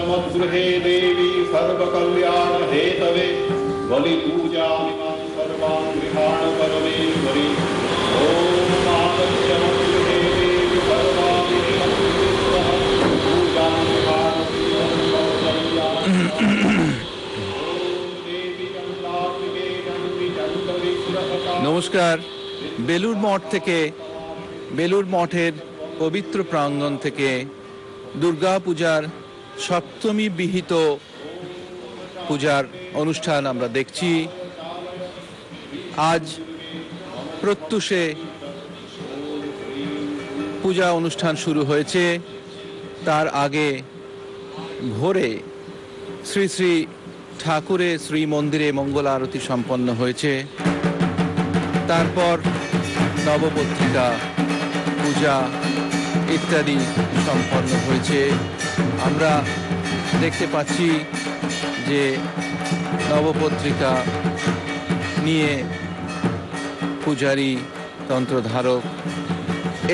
मद्गृहे देवी सर्वकल्याण Hathaway बलि पूजामिमां सर्वां गृहाण परमेश्वरी ओम आगच्छ मद्गृहे देवी सर्वां पूजां गृहाण নমস্কার। বেলুড় মঠ থেকে, বেলুড় মঠের পবিত্র প্রাঙ্গণ থেকে দুর্গা পূজার সপ্তমী বিহিত পূজার অনুষ্ঠান আমরা দেখছি। আজ প্রত্যুষে পূজা অনুষ্ঠান শুরু হয়েছে। তার আগে ভোরে শ্রী শ্রী ঠাকুরের শ্রী মন্দিরে মঙ্গল আরতি সম্পন্ন হয়েছে। তারপর নবপত্রিকা পূজা ইত্যাদি সম্পন্ন হয়েছে। আমরা দেখতে পাচ্ছি যে নবপত্রিকা নিয়ে পূজারী, তন্ত্রধারক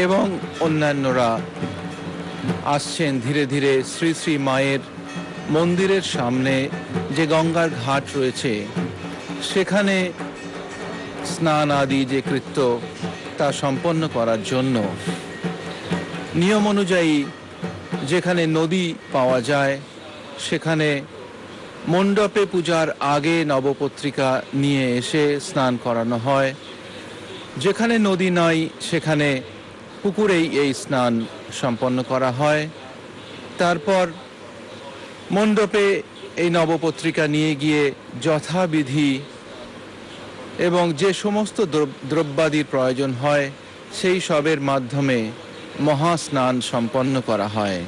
এবং অন্যান্যরা আসছেন ধীরে ধীরে শ্রী শ্রী মায়ের মন্দিরের সামনে যে গঙ্গার ঘাট রয়েছে সেখানে স্নান আদি যে কৃত্য তা সম্পন্ন করার জন্য নিয়ম অনুযায়ী যেখানে নদী পাওয়া যায় সেখানে মণ্ডপে পূজার আগে নবপত্রিকা নিয়ে এসে স্নান করানো হয়। যেখানে নদী নয় সেখানে পুকুরেই এই স্নান সম্পন্ন করা হয়। তারপর মণ্ডপে এই নবপত্রিকা নিয়ে গিয়ে যথাবিধি এবং যে সমস্ত দ্রব্যাদির প্রয়োজন হয় সেই সবের মাধ্যমে মহাস্নান সম্পন্ন করা হয়।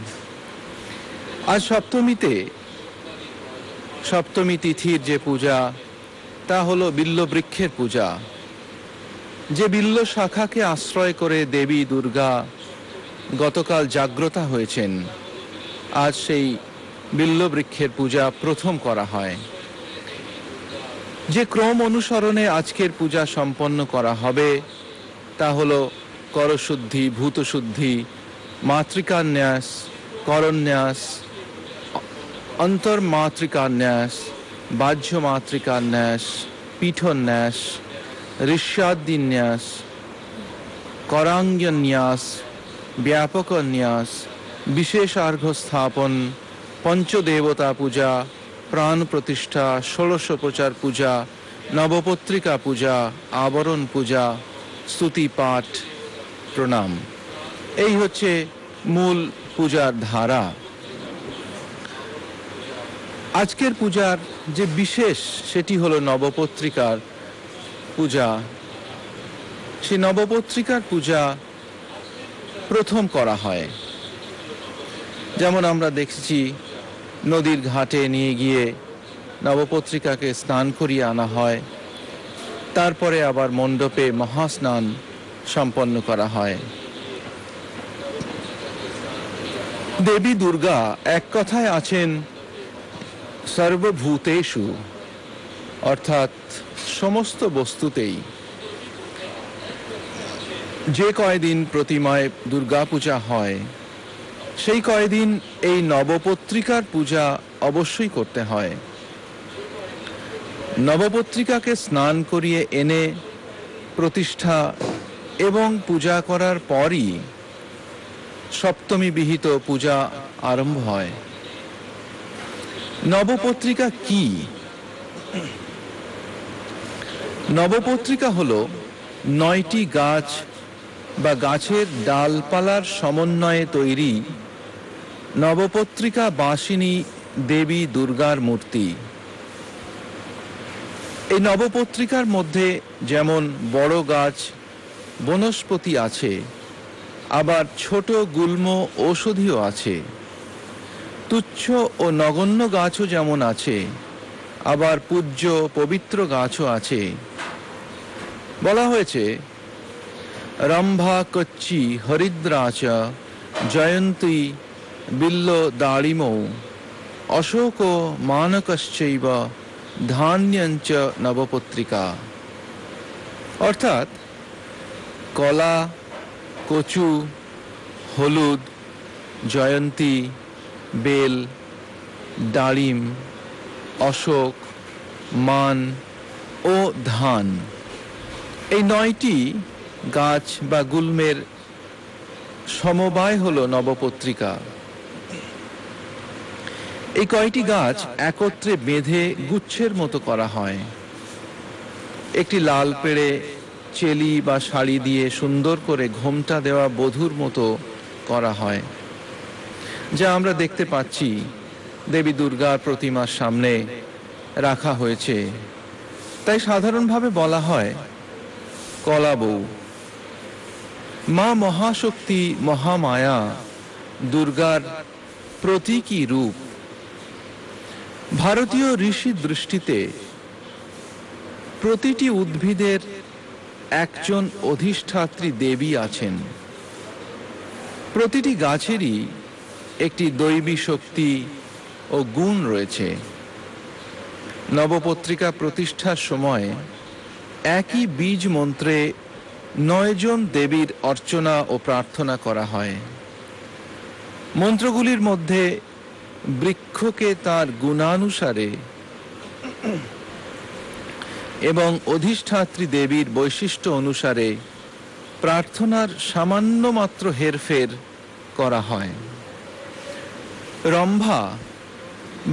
আজ সপ্তমীতে, সপ্তমী তিথির যে পূজা তা হলো বিল্লবৃক্ষের পূজা। যে বিল্ল শাখাকে আশ্রয় করে দেবী দুর্গা গতকাল জাগ্রতা হয়েছেন, আজ সেই বিল্লবৃক্ষের পূজা প্রথম করা হয়। যে ক্রম অনুসরণে আজকের পূজা সম্পন্ন করা হবে তা হলো করশুদ্ধি, ভূতশুদ্ধি, মাতৃকান্যাস, করন্যাস, অন্তর্মাতৃকান্যাস, বাহ্য মাতৃকান্যাস, পীঠন্যাস, ঋষ্যাদিন্যাস, करांग्यन्यास, व्यापकन्यास, विशेषार्घ स्थापन, पंचदेवता पूजा, प्राण प्रतिष्ठा, षोडशोपचार पूजा, नवपत्रिका पूजा, आवरण पूजा, स्तुति पाठ, प्रणाम, এই হচ্ছে মূল পূজার ধারা। আজকের পূজার যে বিশেষ সেটি হলো নবপত্রিকার পূজা। সেই নবপত্রিকার পূজা প্রথম করা হয়। যেমন আমরা দেখেছি নদীর ঘাটে নিয়ে গিয়ে নবপত্রিকাকে স্নান করিয়ে আনা হয়, তারপরে আবার মণ্ডপে মহাস্নান সম্পন্ন করা হয়। দেবী দুর্গা এক কথায় আছেন সর্বভূতেষু, অর্থাৎ সমস্ত বস্তুতেই। যে কয়দিন প্রতিমায় দুর্গা পূজা হয় সেই কয়দিন এই নবপত্রিকার পূজা অবশ্যই করতে হয়। নবপত্রিকাকে স্নান করিয়ে এনে প্রতিষ্ঠা এবং পূজা করার পরই সপ্তমী বিহিত পূজা আরম্ভ হয়। নবপত্রিকা কি? নবপত্রিকা হলো 9টি গাছ বা গাছের ডালপালার সমন্বয়ে তৈরি নবপত্রিকা বাসিনী দেবী দুর্গার মূর্তি। এই নবপত্রিকার মধ্যে যেমন বড় গাছ বনস্পতি আছে, আবার ছোট গুল্ম ঔষধিও আছে। তুচ্ছ ও নগণ্য গাছও যেমন আছে, আবার পূজ্য পবিত্র গাছও আছে। বলা হয়েছে রম্ভা কচ্চি হরিদ্রাচ জয়ন্তী বিল্ল দাড়িমৌ অশোক মানকশ্চৈব ধান্যঞ্চ নবপত্রিকা। অর্থাৎ কলা, কচু, হলুদ, জয়ন্তী, বেল, ডালিম, অশোক, মান ও ধান, এই 9টি গাছ বা গুল্মের সমবায় হলো নবপত্রিকা। এই কয়টি গাছ একত্রে বেঁধে গুচ্ছের মতো করা হয়। একটি লাল পেড়ে চেলি বা শাড়ি দিয়ে সুন্দর করে ঘোমটা দেওয়া বধূর মতো করা হয়, যা আমরা দেখতে পাচ্ছি দেবী দুর্গার প্রতিমার সামনে রাখা হয়েছে। তাই সাধারণভাবে বলা হয় কলা বউ। মা মহাশক্তি, মহামায়া, দুর্গার প্রতীকী রূপ। ভারতীয় ঋষি দৃষ্টিতে প্রতিটি উদ্ভিদের একজন অধিষ্ঠাত্রী দেবী আছেন। প্রতিটি গাছেরই একটি দৈবী শক্তি ও গুণ রয়েছে। নবপত্রিকা প্রতিষ্ঠার সময় একই বীজ মন্ত্রে 9 জন দেবীর অর্চনা ও প্রার্থনা করা হয়। মন্ত্রগুলির মধ্যে বৃক্ষকে তার গুণানুসারে এবং অধিষ্ঠাত্রী দেবীর বৈশিষ্ট্য অনুসারে প্রার্থনার সামান্য মাত্র হেরফের করা হয়। রম্ভা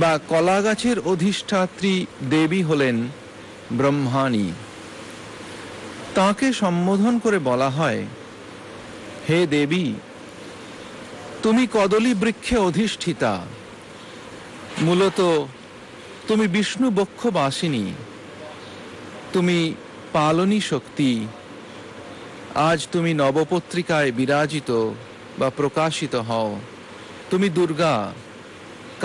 বা কলা গাছের অধিষ্ঠাত্রী দেবী হলেন ব্রহ্মাণী। তাকে সম্বোধন করে বলা হয়, হে দেবী, তুমি কদলী বৃক্ষে অধিষ্ঠিতা। মূলত তুমি বিষ্ণু বক্ষবাসিনী, তুমি পালনী শক্তি। আজ তুমি নবপত্রিকায় বিরাজিত বা প্রকাশিত হও। তুমি দুর্গা,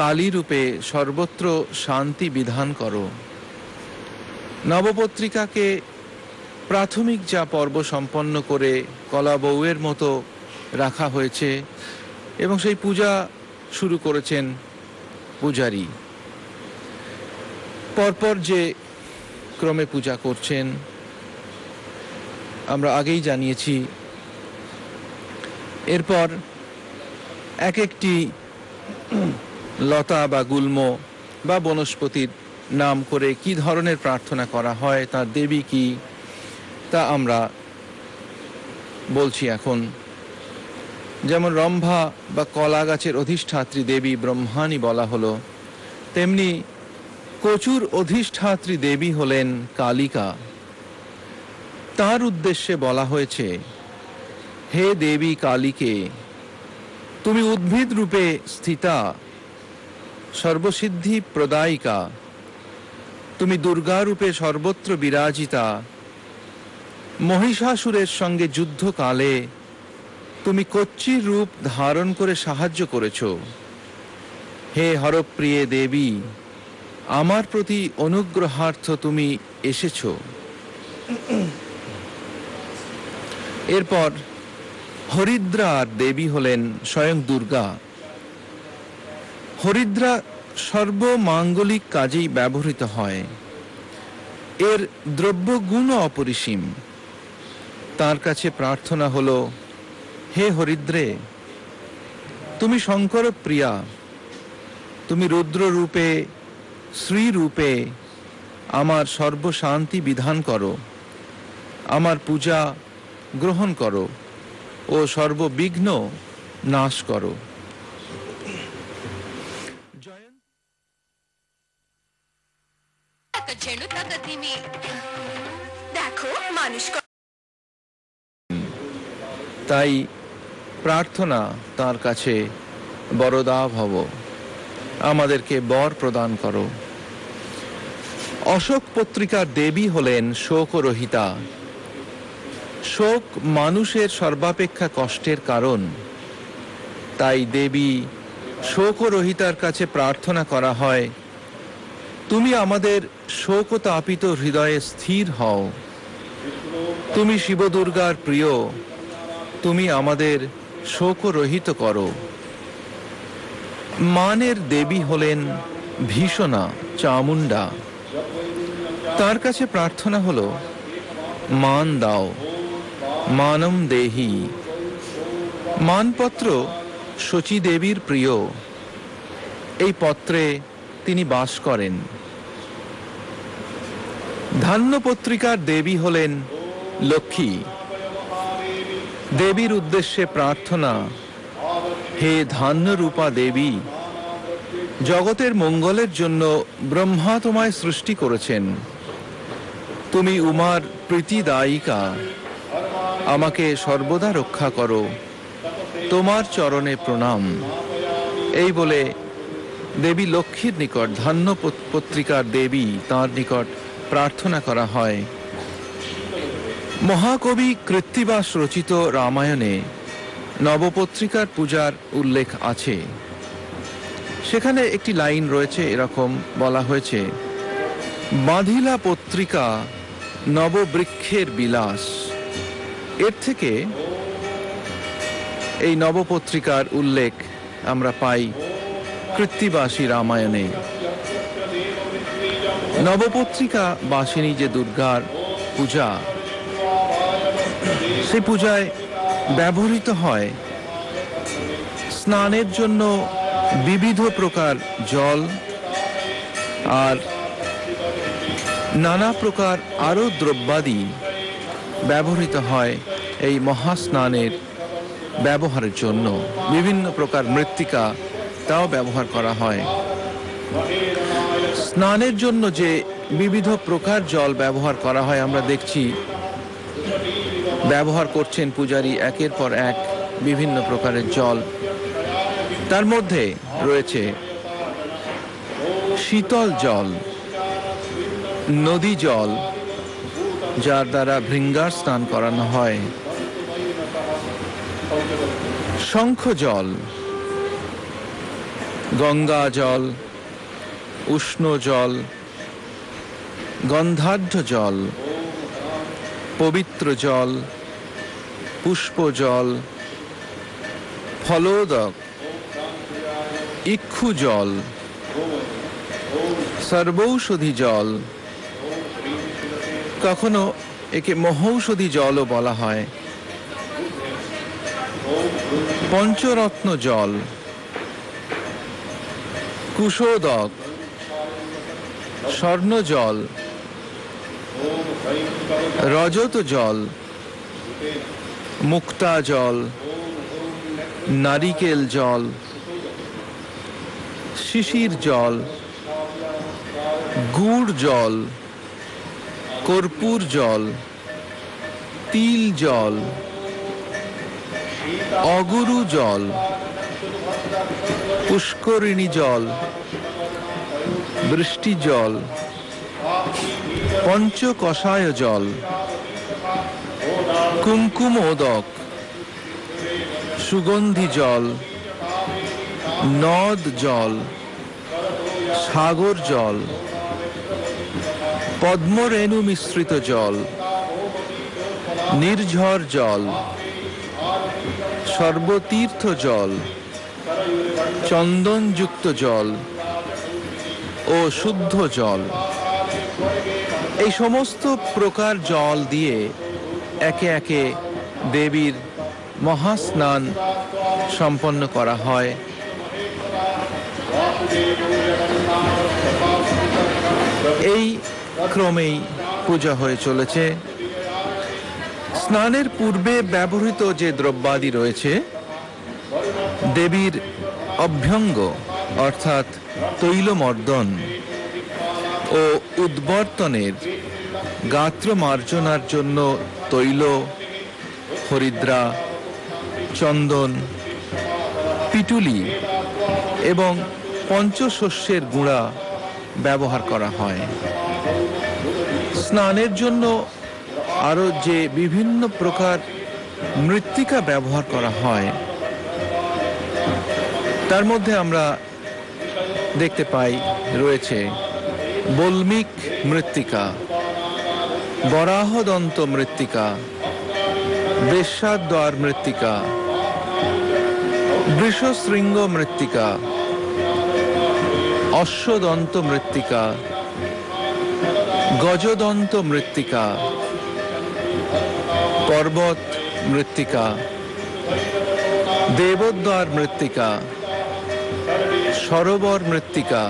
কালী রূপে সর্বত্র শান্তি বিধান করো। নবপত্রিকাকে প্রাথমিক যা পর্ব সম্পন্ন করে কলা বউয়ের মতো রাখা হয়েছে এবং সেই পূজা শুরু করেছেন পূজারী। পরপর যে ক্রমে পূজা করছেন আমরা আগেই জানিয়েছি। এরপর এক একটি লতা বা গুল্ম বা বনস্পতির নাম করে কি ধরনের প্রার্থনা করা হয়, তার দেবী কি, তা আমরা বলছি এখন। যেমন রম্ভা বা কলা গাছের অধিষ্ঠাত্রী দেবী ব্রহ্মাণী বলা হলো, তেমনি কচুর অধিষ্ঠাত্রী দেবী হলেন কালিকা। তার উদ্দেশ্যে বলা হয়েছে, হে দেবী কালীকে, তুমি উদ্ভিদ রূপে স্থিতা, সর্বসিদ্ধি প্রদায়িকা। তুমি দুর্গা রূপে সর্বত্র বিরাজিতা। মহিষাসুরের সঙ্গে যুদ্ধকালে তুমি কচ্ছির রূপ ধারণ করে সাহায্য করেছ। হে হরপ্রিয়ে দেবী, আমার প্রতি অনুগ্রহার্থ তুমি এসেছ। এরপর হরিদ্রার দেবী হলেন স্বয়ং দুর্গা। হরিদ্রা সর্বমাঙ্গলিক কাজেই ব্যবহৃত হয়। এর দ্রব্যগুণ অপরিসীম। তার কাছে প্রার্থনা হলো, হে হরিদ্রে, তুমি শঙ্কর প্রিয়া, তুমি রুদ্র রূপে, শ্রী রূপে আমার সর্বশান্তি বিধান করো, আমার পূজা গ্রহণ করো ও সর্ববিঘ্ন নাশ করো। তাই প্রার্থনা তার কাছে, বরদা ভব, আমাদেরকে বর প্রদান করো। অশোক পত্রিকার দেবী হলেন শোকরহিতা। শোক মানুষের সর্বাপেক্ষা কষ্টের কারণ। তাই দেবী শোকরহিতার কাছে প্রার্থনা করা হয়, তুমি আমাদের শোকতাপিত হৃদয়ে স্থির হও। তুমি শিবদুর্গার প্রিয়, তুমি আমাদের শোকরহিত করো। মানের দেবী হলেন ভীষণা চামুন্ডা। তার কাছে প্রার্থনা হলো, মান দাও, মানম দেহি। মানপত্র শচী দেবীর প্রিয়। এই পত্রে তিনি বাস করেন। ধান্য পত্রিকার দেবী হলেন লক্ষ্মী। দেবীর উদ্দেশ্যে প্রার্থনা, হে ধান্যরূপা দেবী, জগতের মঙ্গলের জন্য ব্রহ্মা তোমায় সৃষ্টি করেছেন। তুমি উমার প্রীতিদায়িকা, আমাকে সর্বদা রক্ষা করো, তোমার চরণে প্রণাম। এই বলে দেবী লক্ষ্মীর নিকট, ধান্য পত্রিকার দেবী, তাঁর নিকট প্রার্থনা করা হয়। মহাকবি কৃত্তিবাস রচিত রামায়ণে নবপত্রিকার পূজার উল্লেখ আছে। সেখানে একটি লাইন রয়েছে, এরকম বলা হয়েছে, বাঁধিলা পত্রিকা নববৃক্ষের বিলাস। এর থেকে এই নবপত্রিকার উল্লেখ আমরা পাই কৃত্তিবাসী রামায়ণে। নবপত্রিকা বাসিনী যে দুর্গার পূজা, সেই পূজায় ব্যবহৃত হয় স্নানের জন্য বিবিধ প্রকার জল আর নানা প্রকার আরো দ্রব্যাদি ব্যবহৃত হয় এই মহাস্নানের ব্যবহারের জন্য। বিভিন্ন প্রকার মৃত্তিকা তাও ব্যবহার করা হয়। স্নানের জন্য যে বিবিধ প্রকার জল ব্যবহার করা হয়, আমরা দেখছি ব্যবহার করছেন পূজারী একের পর এক বিভিন্ন প্রকারের জল। তার মধ্যে রয়েছে শীতল জল, নদী জল, যার দ্বারা ভৃঙ্গার স্নান করানো হয়, শঙ্খ জল, গঙ্গা জল, উষ্ণ জল, গন্ধাঢ্য জল, পবিত্র জল, পুষ্প জল, ফলোদক, ইক্ষু জল, সর্বৌষধি জল, কখনো একে মহৌষধি জলও বলা হয়, পঞ্চরত্ন জল, কুশোদক, স্বর্ণ জল, রজত জল, মুক্তা জল, নারিকেল জল, শিশির জল, গুড় জল, কর্পূর জল, তিল জল, অগুরু জল, পুষ্করিণী জল, বৃষ্টি জল, পঞ্চকষায় জল, কুমকুমোদক, সুগন্ধি জল, নদ জল, সাগর জল, পদ্মরেণু মিশ্রিত জল, নির্ঝর জল, সর্বতীর্থ জল, চন্দনযুক্ত জল ও শুদ্ধ জল, এই সমস্ত প্রকার জল দিয়ে একে একে দেবীর মহাস্নান সম্পন্ন করা হয়। এই ক্রমেই পূজা হয়ে চলেছে। স্নানের পূর্বে ব্যবহৃত যে দ্রব্যাদি রয়েছে, দেবীর অভ্যঙ্গ অর্থাৎ তৈলমর্দন ও উদ্বর্তনের, গাত্র মার্জনার জন্য তৈল, হরিদ্রা, চন্দন, পিটুলি এবং পঞ্চশস্যের গুঁড়া ব্যবহার করা হয়। স্নানের জন্য আরো যে বিভিন্ন প্রকার মৃত্তিকা ব্যবহার করা হয়, তার মধ্যে আমরা দেখতে পাই রয়েছে বল্মিক মৃত্তিকা, বরাহদন্ত মৃত্তিকা, বেশ্যাদ্বার মৃত্তিকা, বৃষশৃঙ্গ মৃত্তিকা, অশ্বদন্ত মৃত্তিকা, গজদন্ত মৃত্তিকা, পর্বত মৃত্তিকা, দেবদ্বার মৃত্তিকা, সরোবর মৃত্তিকা,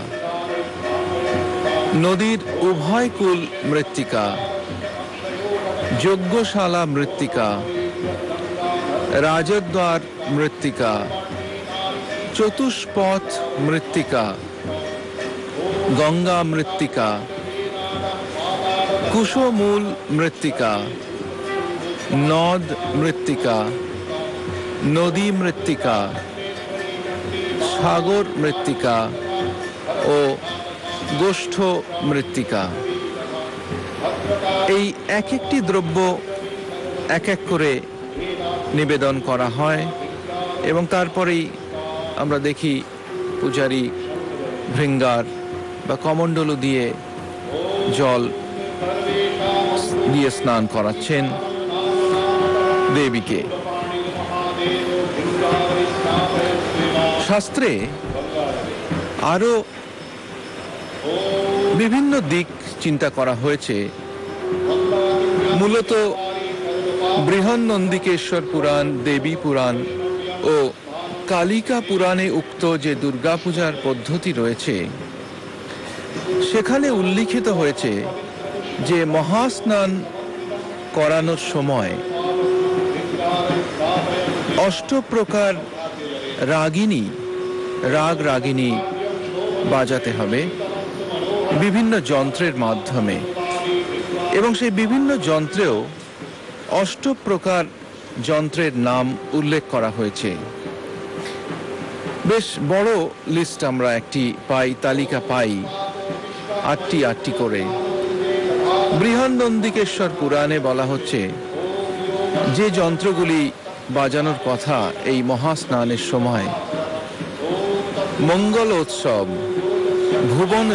নদীর উভয় কূল মৃত্তিকা, যজ্ঞশালা মৃত্তিকা, রাজদ্বার মৃত্তিকা, চতুষ্পথ মৃত্তিকা, গঙ্গা মৃত্তিকা, কুশমূল মৃত্তিকা, নদ মৃত্তিকা, নদী মৃত্তিকা, সাগর মৃত্তিকা ও গোষ্ঠ মৃত্তিকা। এই এক একটি দ্রব্য এক এক করে নিবেদন করা হয় এবং তারপরেই আমরা দেখি পূজারী ভৃঙ্গার বা কমণ্ডলু দিয়ে জল দিয়ে স্নান করাচ্ছেন দেবীকে। শাস্ত্রে আরো বিভিন্ন দিক চিন্তা করা হয়েছে। মূলত বৃহন্নন্দিকেশ্বর পুরাণ, দেবী পুরাণ ও কালিকা পুরাণে উক্ত যে দুর্গাপূজার পদ্ধতি রয়েছে সেখানে উল্লিখিত হয়েছে যে মহাস্নান করানোর সময় অষ্টপ্রকার রাগিনী বাজাতে হবে বিভিন্ন যন্ত্রের মাধ্যমে, এবং সেই বিভিন্ন যন্ত্রেও অষ্টপ্রকার যন্ত্রের নাম উল্লেখ করা হয়েছে। বেশ বড় লিস্ট আমরা একটি তালিকা পাই, আটটি করে। বৃহন্নন্দিকেশ্বর পুরাণে বলা হচ্ছে যে যন্ত্রগুলি বাজানোর কথা এই মহাস্নানের সময়: মঙ্গলোৎসব, ভুবন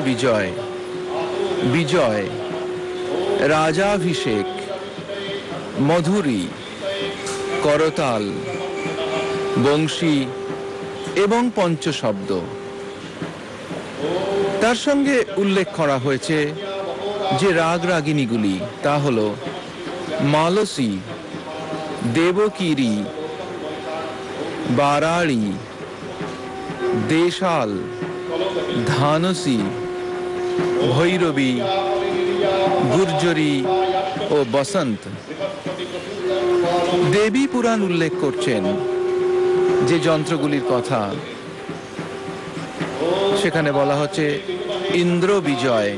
বিজয়, রাজাভিষেক, মধুরী, করতাল, বংশী এবং পঞ্চশব্দ। তার সঙ্গে উল্লেখ করা হয়েছে যে রাগিনীগুলি, তা হল মালসী, দেবকিরি, বারাড়ি, দেশাল, ধানসী, ভৈরবী, গুর্জরী ও বসন্ত। দেবী পুরাণ উল্লেখ করছেন যে যন্ত্রগুলির কথা, সেখানে বলা হচ্ছে ইন্দ্র বিজয়,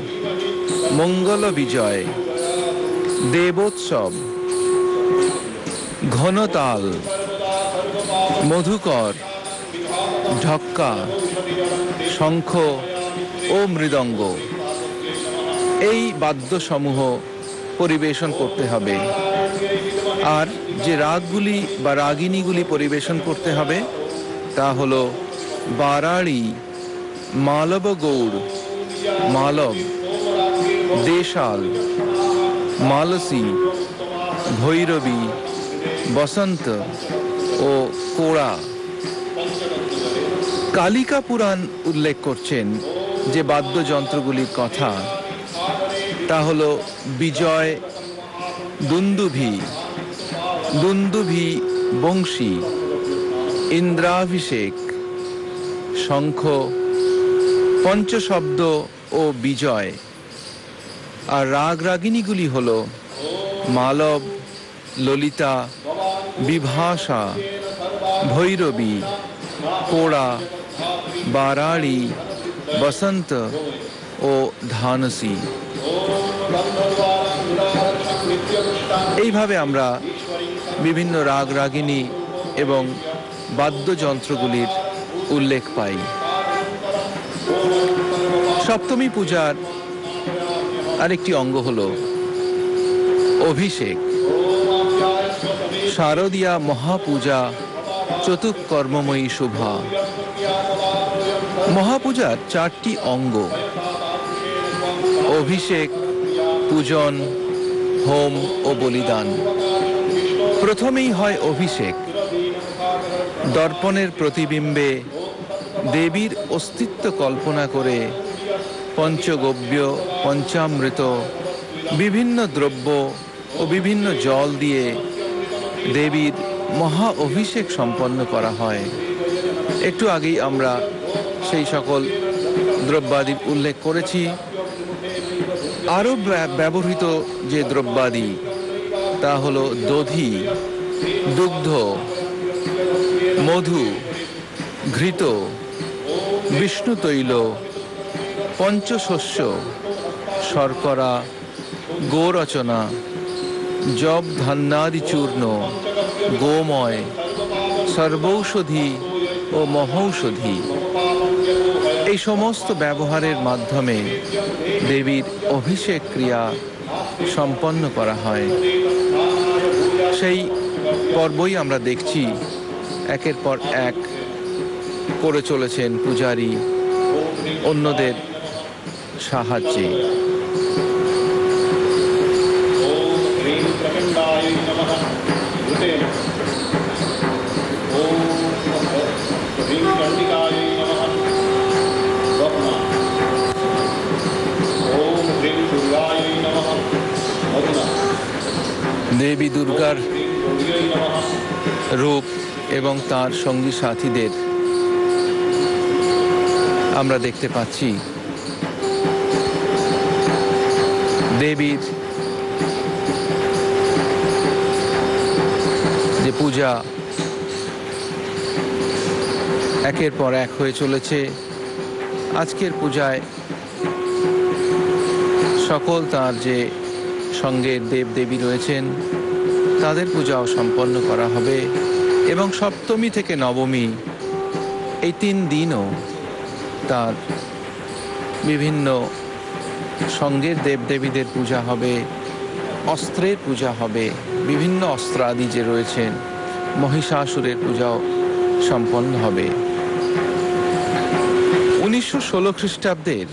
মঙ্গল বিজয়, দেবোৎসব, ঘনতাল, মধুকর, ঢক্কা, শঙ্খ ও মৃদঙ্গ। এই বাদ্যসমূহ পরিবেশন করতে হবে। আর যে রাগগুলি বা রাগিনীগুলি পরিবেশন করতে হবে তা হল বারাড়ি, মালব গৌড়, মালব, দেশাল, মালসী, ভৈরবী, বসন্ত ও কোড়া। কালিকা পুরাণ উল্লেখ করছেন যে বাদ্যযন্ত্রগুলির কথা, তা হল বিজয়, দুন্দুভি, বংশী, ইন্দ্রাভিষেক, শঙ্খ, পঞ্চশব্দ ও বিজয়। আর রাগিনীগুলি হল মালব, ললিতা, বিভাসা, ভৈরবী, কোড়া, বারাড়ি, বসন্ত ও ধানসী। এইভাবে আমরা বিভিন্ন রাগিনী এবং বাদ্যযন্ত্রগুলির উল্লেখ পাই। সপ্তমী পূজার আরেকটি অঙ্গ হল অভিষেক। শারদীয়া মহাপূজা চতুষ্কর্মময়ী শোভা। মহাপূজার 4টি অঙ্গ: অভিষেক, পূজন, হোম ও বলিদান। প্রথমেই হয় অভিষেক। দর্পণের প্রতিবিম্বে দেবীর অস্তিত্ব কল্পনা করে পঞ্চগব্য, পঞ্চামৃত, বিভিন্ন দ্রব্য ও বিভিন্ন জল দিয়ে দেবীর মহা অভিষেক সম্পন্ন করা হয়। একটু আগেই আমরা সেই সকল দ্রব্যাদি উল্লেখ করেছি। আরও ব্যবহৃত যে দ্রব্যাদি তা হলো দধি, দুগ্ধ, মধু, ঘৃত, বিষ্ণু তৈল, পঞ্চশস্য, শর্করা, গোরচনা, জব ধান্যাদি চূর্ণ, গোময়, সর্বৌষধি ও মহৌষধি, এই সমস্ত ব্যবহারের মাধ্যমে দেবীর অভিষেক ক্রিয়া সম্পন্ন করা হয়। সেই পর্বই আমরা দেখছি একের পর এক করে চলেছেন পূজারী অন্যদের সাহায্যে। দেবী দুর্গার রূপ এবং তার সঙ্গী সাথীদের আমরা দেখতে পাচ্ছি। দেবীর যে পূজা একের পর এক হয়ে চলেছে, আজকের পূজায় সকল তার যে সঙ্গের দেবদেবী রয়েছেন তাদের পূজাও সম্পন্ন করা হবে এবং সপ্তমী থেকে নবমী এই 3 দিনও তার বিভিন্ন সঙ্গের দেবদেবীদের পূজা হবে, অস্ত্রের পূজা হবে, বিভিন্ন অস্ত্রাদি যে রয়েছেন মহিষাসুরের পূজাও সম্পন্ন হবে। 1916 খ্রিস্টাব্দের